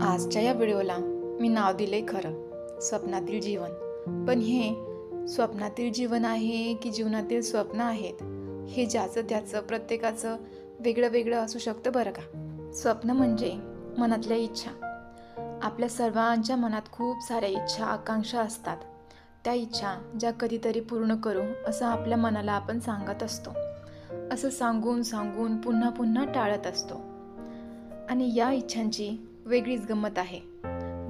आजच्या या व्हिडिओला मी नाव दिलंय खरं स्वप्नातील जीवन. पण हे स्वप्नातील जीवन आहे की जीवनातील स्वप्न आहेत हे ज्याचं त्याचं प्रत्येकाचं वेगळं वेगळं असू शकतं बरं का. स्वप्न म्हणजे मनातल्या इच्छा. आपल्या सर्वांच्या मनात खूप साऱ्या इच्छा आकांक्षा असतात. त्या इच्छा ज्या कधीतरी पूर्ण करू असं आपल्या मनाला आपण सांगत असतो. असं सांगून सांगून पुन्हा पुन्हा टाळत असतो. आणि या इच्छांची वेगळीच गंमत आहे.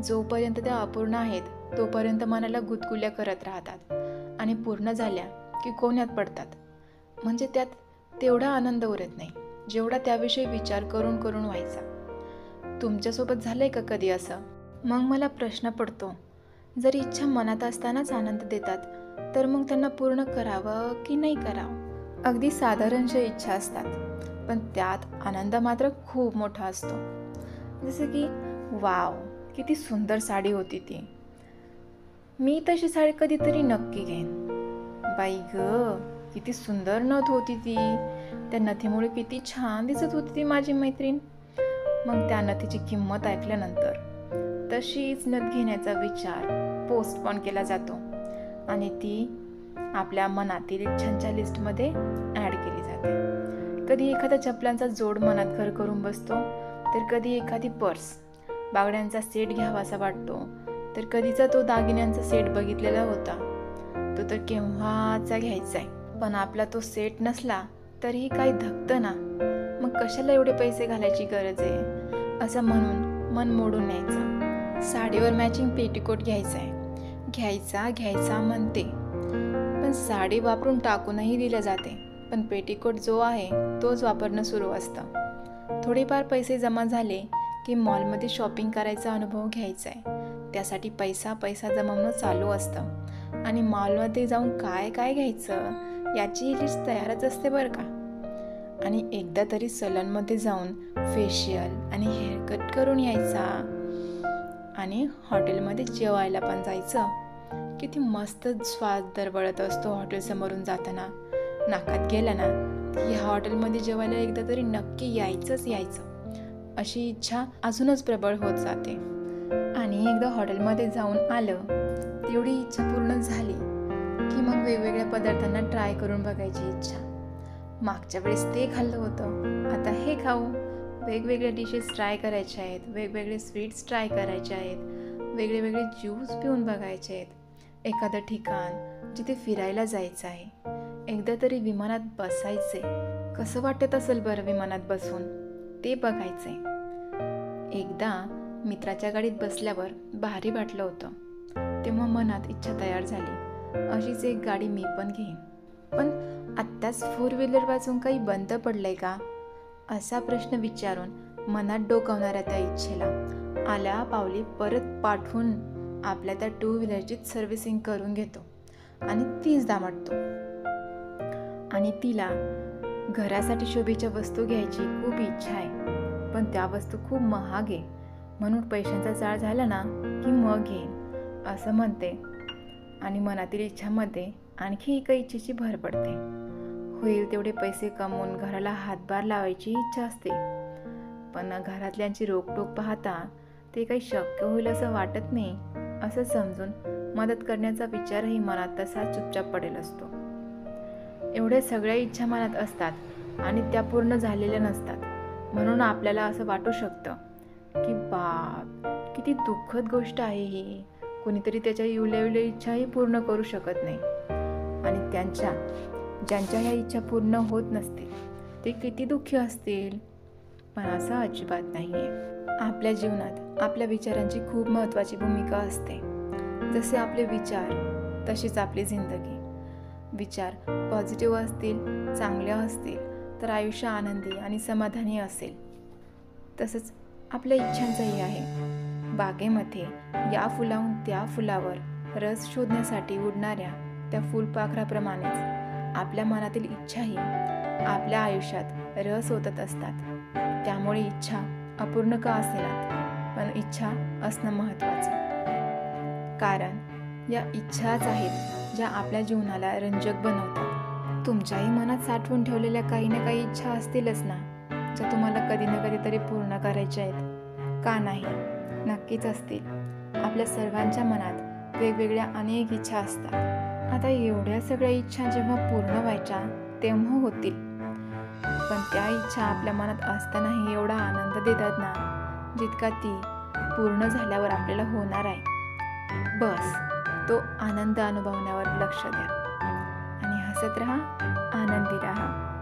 जोपर्यंत त्या अपूर्ण आहेत तोपर्यंत मनाला गुदगुल्या करत राहतात आणि पूर्ण झाल्या की कोण्यात पडतात. म्हणजे त्यात तेवढा आनंद उरत नाही जेवढा त्याविषयी विचार करून करून व्हायचा. तुमच्यासोबत झालंय का कधी असं? मग मला प्रश्न पडतो, जर इच्छा मनात असतानाच आनंद देतात तर मग त्यांना पूर्ण करावं की नाही करावं? अगदी साधारणशा इच्छा असतात पण त्यात आनंद मात्र खूप मोठा असतो. जसं की वाव, किती सुंदर साडी होती ती, मी तशी साडी कधीतरी नक्की घेईन. बाई ग, किती सुंदर नथ होती ती, त्या नथीमुळे किती छान दिसत होती ती माझी मैत्रीण. मग त्या नथीची किंमत ऐकल्यानंतर तशीच नथ घेण्याचा विचार पोस्टपोन केला जातो आणि ती आपल्या मनातील इच्छांच्या लिस्टमध्ये ॲड केली जाते. कधी एखाद्या चपलांचा जोड मनात घर करून बसतो, तर कधी एखादी पर्स, बागड्यांचा सेट घ्यावासा वाटतो, तर कधीचा तो दागिन्यांचा सेट बघितलेला होता तो तर केव्हाचा घ्यायचा आहे. पण आपला तो सेट नसला तरीही काही धकतं ना, मग कशाला एवढे पैसे घालायची गरज आहे असं म्हणून मन मोडून न्यायचं. साडीवर मॅचिंग पेटीकोट घ्यायचा आहे, घ्यायचा म्हणते, पण साडी वापरून टाकूनही दिल्या जाते, पण पेटीकोट जो आहे तोच वापरणं सुरू असतं. थोडेफार पैसे जमा झाले की मॉलमध्ये शॉपिंग करायचा अनुभव घ्यायचा आहे. त्यासाठी पैसा जमवणं चालू असतं आणि मॉलमध्ये जाऊन काय काय घ्यायचं याची लिस्ट तयारच असते बरं का. आणि एकदा तरी सलूनमध्ये जाऊन फेशियल आणि हेअरकट करून यायचा आणि हॉटेलमध्ये जेवायला पण जायचं. किती मस्त स्वाद दरवळत असतो हॉटेलसमोरून जाताना. नाकात गेलं ना की ह्या हॉटेलमध्ये जेवायला एकदा तरी नक्की यायचं अशी इच्छा अजूनच प्रबळ होत जाते. आणि एकदा हॉटेलमध्ये जाऊन आलं, तेवढी इच्छा पूर्ण झाली की मग वेगवेगळ्या पदार्थांना ट्राय करून बघायची इच्छा. मागच्या वेळेस ते खाल्लं होतं, आता हे खाऊ. वेगवेगळ्या डिशेस ट्राय करायच्या आहेत, वेगवेगळे स्वीट्स ट्राय करायचे आहेत, वेगळे ज्यूस पिऊन बघायचे आहेत. एखादं ठिकाण जिथे फिरायला जायचं आहे, एकदा तरी विमानात बसायचे, कसं वाटत असेल बरं विमानात बसून ते बघायचे. एकदा मित्राच्या गाडीत बसल्यावर भारी वाटलं होतं, तेव्हा मनात इच्छा तयार झाली, अशीच एक गाडी मी पण घेईन. पण आत्ताच 4 व्हीलर वाजून काही बंद पडलंय का असा प्रश्न विचारून मनात डोकावणाऱ्या त्या इच्छेला आल्या पावली परत पाठवून आपल्या त्या 2 व्हीलरची सर्व्हिसिंग करून घेतो आणि तीच दामटतो. आणि तिला घरासाठी शोभेच्या वस्तू घ्यायची खूप इच्छा आहे, पण त्या वस्तू खूप महाग आहे, म्हणून पैशांचा जाळ झाला ना की मग घेईन असं म्हणते. आणि मनातील इच्छामध्ये आणखी एका इच्छेची भर पडते. होईल तेवढे पैसे कमवून घराला हातभार लावायची इच्छा असते, पण घरातल्यांची रोकटोक पाहता ते काही शक्य होईल असं वाटत नाही असं समजून मदत करण्याचा विचारही मनात तसा चुपचाप पडेल असतो. एवढ्या सगळ्या इच्छा मनात असतात आणि त्या पूर्ण झालेल्या नसतात, म्हणून आपल्याला असं वाटू शकतं की बाप, किती दुःखद गोष्ट आहे ही. कोणीतरी त्याच्या इवल्या इच्छाही पूर्ण करू शकत नाही आणि ज्यांच्या ह्या इच्छा पूर्ण होत नसतील ते किती दुःखी असतील. पण असं अजिबात नाही आहे. आपल्या जीवनात आपल्या विचारांची खूप महत्त्वाची भूमिका असते. जसे आपले विचार तशीच आपली जिंदगी. विचार पॉझिटिव्ह असतील, चांगले असतील तर आयुष्य आनंदी आणि समाधानी असेल. तसंच आपल्या इच्छांचंही आहे. बागेमध्ये या फुलाहून त्या फुलावर रस शोधण्यासाठी उडणाऱ्या त्या फुलपाखराप्रमाणेच आपल्या मनातील इच्छाही आपल्या आयुष्यात रस ओतत असतात. त्यामुळे इच्छा अपूर्ण का असेनात, पण इच्छा असणं महत्त्वाचं. कारण या इच्छाच आहेत ज्या आपल्या जीवनाला रंजक बनवतात. तुमच्याही मनात साठवून ठेवलेल्या काही ना काही इच्छा असतीलच ना, ज्या तुम्हाला कधी ना कधीतरी पूर्ण करायच्या आहेत. का नाही? नक्कीच असतील. आपल्या सर्वांच्या मनात वेगवेगळ्या अनेक इच्छा असतात. आता एवढ्या सगळ्या इच्छा जेव्हा पूर्ण व्हायच्या तेव्हा होतील, पण त्या इच्छा आपल्या मनात असतानाही एवढा आनंद देतात ना, जितका ती पूर्ण झाल्यावर आपल्याला होणार आहे. बस तो आनंद अनुभवण्यावर लक्ष द्या आणि हसत राहा, आनंदी राहा.